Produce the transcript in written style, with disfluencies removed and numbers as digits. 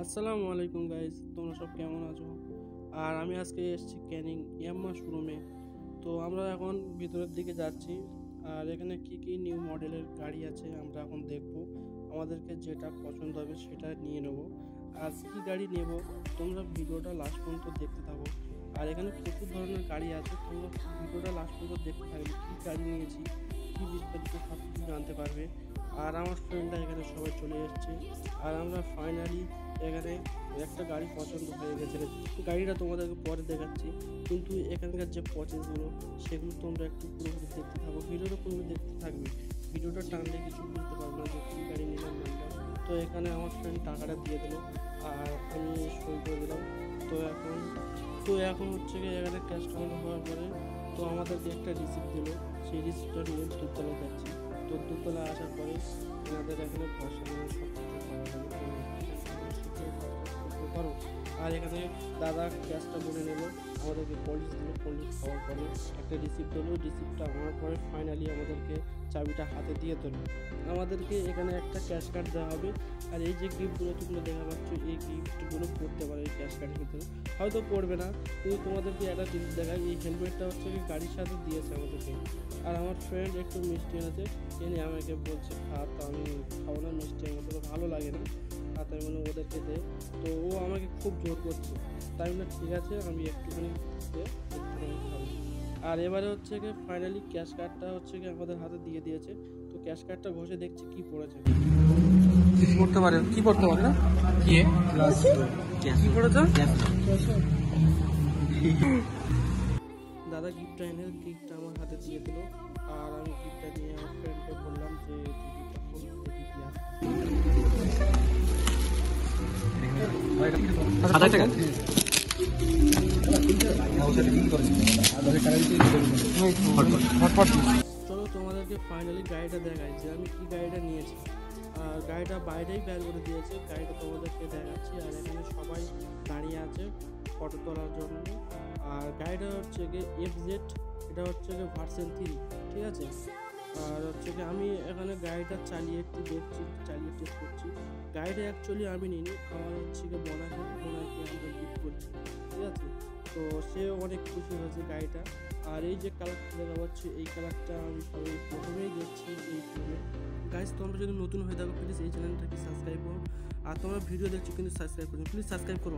আসসালামু আলাইকুম গাইস, তোমরা সব কেমন আছো? আর আমি আজকে এসেছি ক্যানিং ইয়াম্মা শোরুমে। তো আমরা এখন ভিতরের দিকে যাচ্ছি। আর এখানে কি কি নিউ মডেলের গাড়ি আছে আমরা এখন দেখব। আমাদেরকে যেটা পছন্দ হবে সেটা নিয়ে নেব। আর কি গাড়ি নেব তোমরা ভিডিওটা লাস্ট পর্যন্ত দেখতে থাকো। আর এখানে প্রচুর ধরনের গাড়ি আছে, তোমরা ভিডিওটা লাস্ট পর্যন্ত দেখতে থাকলে কি গাড়ি নিয়েছি কি বিস্তারিত সব কিছু জানতে পারবে। আর আমার ফ্রেন্ডরা এখানে সবাই চলে এসেছে। আর আমরা ফাইনালি এখানে একটা গাড়ি পছন্দ হয়ে গেছে। গাড়িটা তোমাদেরকে পরে দেখাচ্ছি, কিন্তু এখানকার যে প্রসেসগুলো সেগুলো তোমরা একটু পুরোপুরি দেখতে থাকো। ভিডিওটা পুরো দেখতে থাকবে, ভিডিওটা টানলে কিছু বুঝতে পারবে না যে কী গাড়ি নিলাম নামটা। তো এখানে আমার ফ্রেন্ড টাকাটা দিয়ে দিল আর আমি সই করে দিলাম। তো এখন হচ্ছে গিয়ে এখানে ক্যাশ কাউন্টার হওয়ার পরে তো আমাদেরকে একটা রিসিপ্ট দিল। সেই রিসিপ্টটা নিয়ে দোতলায় যাচ্ছি। তো দোতলায় আসার পরে এনাদের এখানে বসানো সব কিছু করো। আর এখানে দাদা ক্যাশটা বলে নেলো, আমাদেরকে পলিশ দিল। পলিশ খাওয়ার পরে একটা রিসিপ্ট দিল। রিসিপ্টটা আনার পরে ফাইনালি আমাদেরকে চাবিটা হাতে দিয়ে দিল। আমাদেরকে এখানে একটা ক্যাশ কার্ড দেওয়া হবে। আর এই যে গিফটগুলো তোমরা দেখা পাচ্ছ, এই গিফটগুলো পড়তে পারে এই ক্যাশ কার্ডের ভিতরে, হয়তো পড়বে না, কিন্তু তোমাদেরকে একটা জিনিস দেখায়। এই হেলমেটটা হচ্ছে কি গাড়ির সাথে দিয়েছে আমাদেরকে। আর আমার ফ্রেন্ড একটু মিষ্টি এনেছে, এনে আমাকে বলছে খা। তো আমি খাবো না, মিষ্টি আমাদের ভালো লাগে না। আর তাই মানে ওদেরকে দে। তো ও আমাকে খুব জোর করছে, তাই বলে ঠিক আছে আমি একটুখানি খাবো। আর এবারে হচ্ছে গিয়ে ফাইনালি ক্যাশ কার্ডটা হচ্ছে গিয়ে আমাদের হাতে দিয়ে দিয়েছে। তো ক্যাশ কার্ডটা ঘষে দেখছি কি পড়েছে, কি পড়তে পারে না কি পড়েছে। দাদা গিফটটা এনে গিফটটা আমার হাতে দিয়ে দিল। আর আমি গিফটটা নিয়ে আমার ফ্রেন্ডকে বললাম যে চলো তোমাদেরকে ফাইনালি গাড়িটা দেখাই যে আমি কি গাড়িটা নিয়েছি। আর গাড়িটা বাইরেই বের করে দিয়েছে, গাড়িটা তোমাদেরকে দেখাচ্ছি। আর এখানে সবাই দাঁড়িয়ে আছে ফটো তোলার জন্য। আর গাড়িটা হচ্ছে গিয়ে FZ, এটা হচ্ছে গিয়ে ভার্সন 3, ঠিক আছে। আর হচ্ছে কি আমি এখানে গাড়িটা চালিয়ে একটু দেখছি, চালিয়ে টেস্ট করছি। গাড়িটা অ্যাকচুয়ালি আমি নিইনি, আমার হচ্ছে গিয়ে বোনাকে আমরা গিফট করছি, ঠিক আছে। তো সে অনেক খুশি হয়েছে গাড়িটা। আর এই যে কালারটা দেখা পাচ্ছি, এই কালারটা আমি সবাই প্রথমেই দেখছি এই ফিল্মে। গাইস তোমরা যদি নতুন হয়ে থাকো প্লিজ এই চ্যানেলটাকে সাবস্ক্রাইব করো। আর তোমরা ভিডিও দেখছো কিন্তু সাবস্ক্রাইব করো, প্লিজ সাবস্ক্রাইব করো।